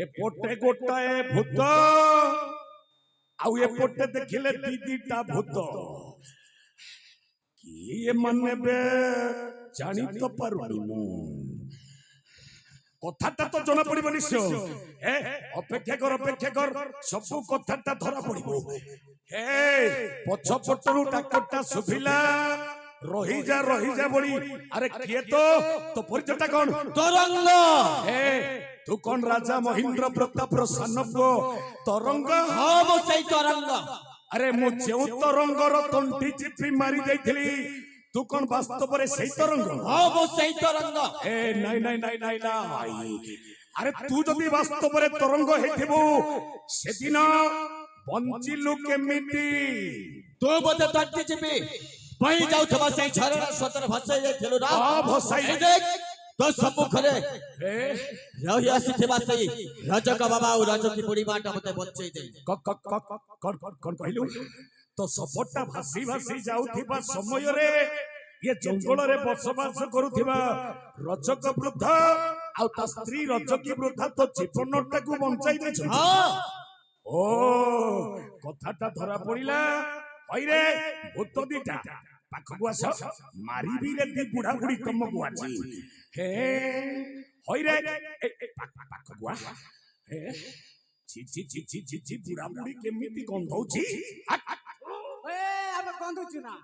एपोटे गोटाए भूत आउ एपोटे देखिले दीदीटा भूत किए माने बे जानी तो पारुनी मु कथाटा तो जना पड़िबो निश्चय अपेक्षा कर सब कथाटा धरा पड़िबो पछ पटरू डाकटा सुभिला रही जा बोली अरे किए तो परिचयटा कौन तरंग तू कौन राजा महेंद्र प्रताप सानप तरंग हाँ वो सही तरंग अरे मु जो तरंगर तंटी चिपी मारी जाइथिली तू कौन वास्तव रे सही तरंग हाँ वो सही तरंग नहीं अरे तू जदि वास्तव रे तरंग हेथिबो सेदिन बंचिलु केमिति तो बदे तंटी चिपी वही जाऊ थबा सही झरना स्वतंत्र भसाई जाइथिलु ना हां भसाई देख तो सम्मुख रे रही आसीथिबा सही राजक बाबा और राजक की बुढ़ी माटा मते बच्चे दे कौन कहलु तो सबटा भासी जाउथिबा समय रे ये जंगल रे बसवास करूथिबा रजक वृद्ध आ ता स्त्री रजकी वृद्ध तो जीवनटा को बंचाई दैछ हां ओ कथाटा धरा पड़िला हइरे भूत दीटा पाखकु आस मारिबी रे दी बुढ़ा बुढ़ी तुमको आछि हे हइरे पाखकु आ हे ची बुढ़ा बुढ़ी केमिति गंधौछि ए आबे गंधुछु ना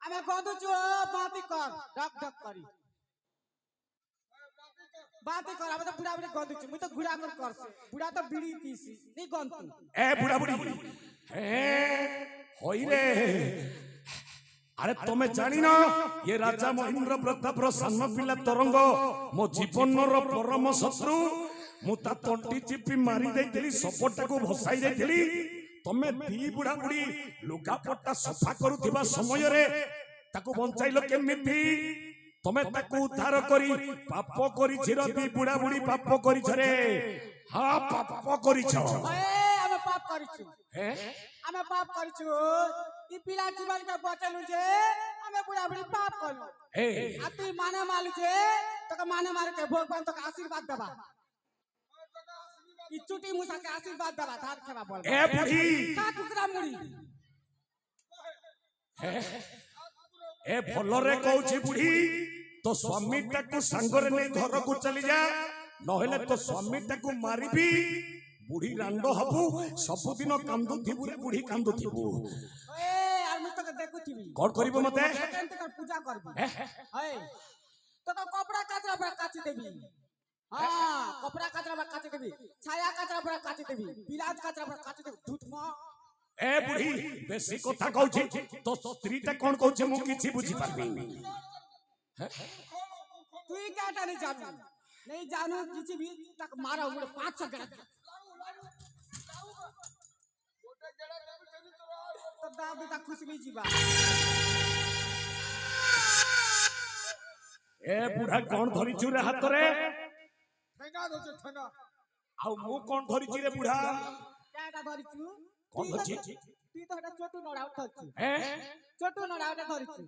आबे गंधुछु बाती कर डक करी बाती कर आबे तो बुढ़ा बुढ़ी गंधुछु मुई तो गुड़ा कर बुढ़ा तो बीड़ी पीसी नहीं गंतु ए बुढ़ा बुढ़ी हे हइरे अरे तुम्हें जानी ना ये राजा महेंद्र प्रताप सान्न पिला तरंग मो जीवन परम शत्रु मुता तंटी चिपी मारी देइथिली सपटा को भसाई देइथिली तमे दी बुढ़ा बुढ़ी लुगापटा सफा करूथिबा समय रे ताको बंचाइलो केमिति तमे ताको उद्धार करी पाप करी छिरो दी बुढ़ा बुढ़ी पाप करी छरे हां पाप करी छ आमे पाप करी छु आमे पाप करी छु ई पिला जीवन के बचलु जे आमे बुढ़ा बुढ़ी पाप करलु आ तू माने मालु जे तके माने मार के भगवान तके आशीर्वाद देबा ई चुटी मुसा के आशीर्वाद देबा धार खेबा बोल ए बुढ़ी का कुकरा मुड़ी ए भलरे कहूछि बुढ़ी तो स्वामीटा को संगरे नै घर को चली जा नहेले तो स्वामीटा को मारिबी बुढ़ी रांड हबु सबुदिन कांदुथिबु रे बुढ़ी कांदुथिबु ए यार मैं तके देखुथिबी कोन करिवो मते केनते पूजा करबी ए तो कपड़ा काचरा पर काची देबी हां कपड़ा काचरा पर काची देबी छाया काचरा पर काची देबी बिलाज काचरा पर काची देबी दूध म ए बुढ़ी बेसी कथा कहूछि तो स्त्रीटा कोन कहूछि मु किछि बुझी पारबी तू काटा नहीं जानू किसी भी तक मारा उड़े 500 गेड़ा तो दादी तक खुश भी जीवा ए बुढ़ा कोन धरि छु रे हाथ रे ठंगा दो ठंगा आ मु कोन धरि छि रे बुढ़ा काटा धरि छु कोन धरि छि तू तो हटा छोटू नडा उठछु छोटू नडा धरि छु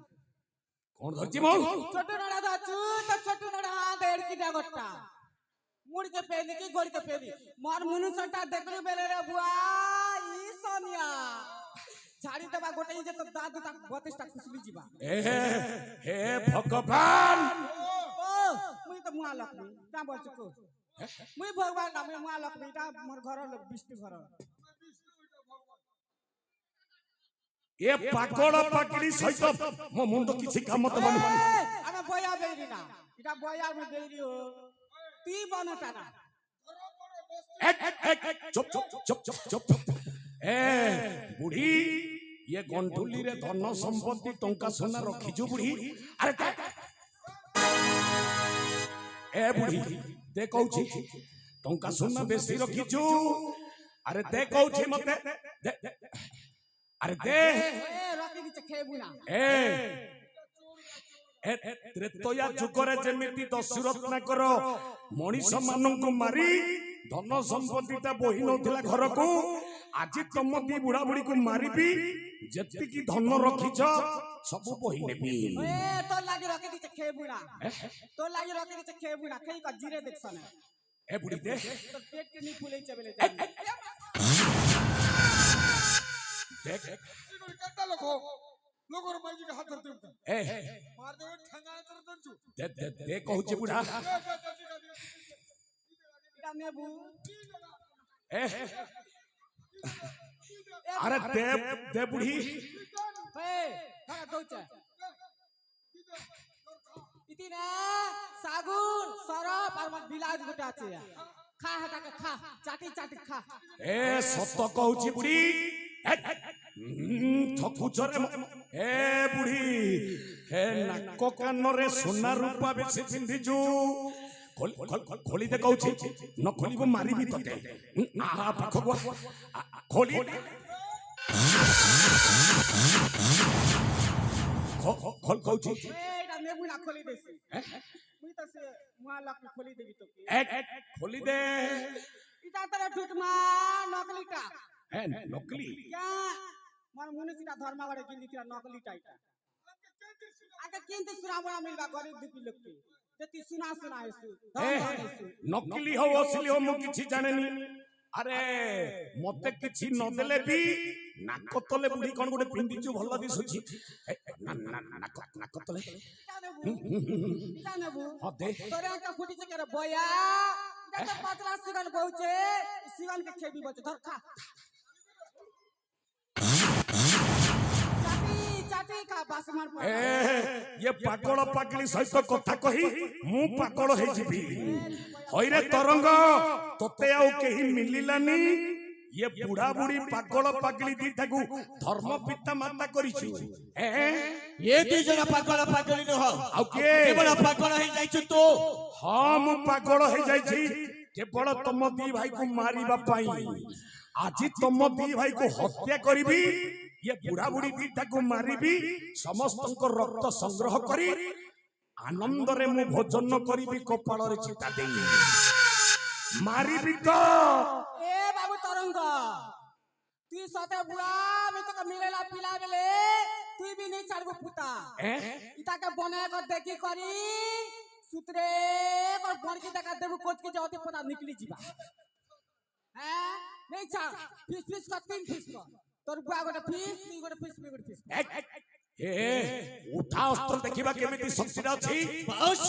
कोन धरि छि मो छोटू नडा धछु तो छोटू नडा देड़ की डागटा मुड़ के पेनी की गोड़ के पेनी मोर मनुष्यटा देखलु बेले रे बुआ ई सोनिया छाड़ी देबा गोटे जे तो दादू तक 32 टा खुसली जीवा हे भगवान ओ मुई तो मुआ लक्ष्मी ता बचको मुई भगवान ना मुई मुआ लक्ष्मी ता मोर घर विष्णु घर ए पागल पाकड़ी सहित मो मुंड किछि काम त बनी अरे बया बेरी ना इटा बया में बेरी हो ती बनता ना चुप ए बुढ़ी ये गंठुली रे धन संपत्ति टंका सोना रखिजु बुढ़ी अरे ए बुढ़ी दे कहूछि टंका सोना बेसी रखिजु अरे दे कहूछि मते अरे दे रखि दिछ खेबु ना त्रेतया जुगरे जेमिति दशरत्नाकर मनीष मानंकु मारी धन संपत्तिटा बोही नौथिला घर को आज तुम दी बुढ़ा बुढ़ी को मारिबी जति धन रखिछ सब बोही नेबी तो लागी रखि दिछ खेबु ना तो लागी रखि दिछ खेबु ना खेई क जीरे देखसन এ বুড়ি দে তোর পেটকে নি ফুলেই চাবেলে দেখ কাটা লোক লোকর মাইজিকে হাত ধরতে উঠা এ মার দে ঠ্যাঙ্গা করে দঞ্চু দে দে দে কହୁଛି বুড়া এটা নেবু এ আরে দে দে বুড়ি হে খানা দউছে ইতি না সাগুন সরপ আর মত বিলাজ গোটা আছে খা হেটাকে খা চাটি চাটি খা এ সত কହୁଛି বুড়ি ঠকুছরে এ বুড়ি হে নাক কাନରେ সোনা রূপা বেশি পিন্ধিଛୁ খোলি দে কହୁଛି ନ ଖୋଲିବ ମାରିବି ତତେ ଆହା ପାଖକୁ ଖୋଲି খোল কହୁଛି এটা নেবু না খোলি দেছি মুই তো সে মুয়া লাখ খোলি দেবি তোকে খোলি দে এটা তোর ঠুটমা নকলিটা হ্যাঁ নকলি क्या मन मुनिसिटा धर्म गरे किन दिया नकली टाइटा आगे किनते सुना बड़ा मिलबा गरीब दुखी लोग के जति सुना सुना हेसु নকলি হও অসলি হও মু কিছু জানেনি আরে মতে কিছু ন দেলে বি নাক তলে বুড়ি কোন গুটে পিন্দিছু ভাল দিছুছি না না নাক তলে এটা নেবু হদে তোরে একটা ফুটিছে করে বয়া এটা তো পাতলা সিগন বউছে সিগন के खेबी बचे धर खा चाटी चाटी खा बास मार पर ये पागल पागली सहित कथा कही मु पागल हे जिबी होइरे तरंग तोते आउ केही मिलिलानी ये बुढ़ा बुढ़ी पागल पागली दिठाकू धर्म पिता माता करिछु ये दी जना पागल पागली न हो आउ के केवल पागल हे जाइछु तो हां मु पागल हे जाइछि केवल तुम दी भाई को मारिबा पाई आज तुम दी भाई को हत्या करिबी ये बुढ़ा बुढ़ी दीटा को मारिबी समस्त रक्त संग्रह करी आनंद रे मु भोजन करिबी कपाल रे चिता देई मारिबी तो ए बाबू तरंग तू सते बुआ में तो मिलेला पिला बेले तू भी नहीं चढ़बो पुता इता के बने को देखी करी सुतरे और बन के देखा देबो कोच के जाते पता निकली जीवा हैं नहीं छा फिस फिस का तीन फिस का तोर बुआ गोटे फिस तू गोटे फिस मी गोटे फिस ए उठा अस्त्र देखिबा केमिति शक्ति अछि बस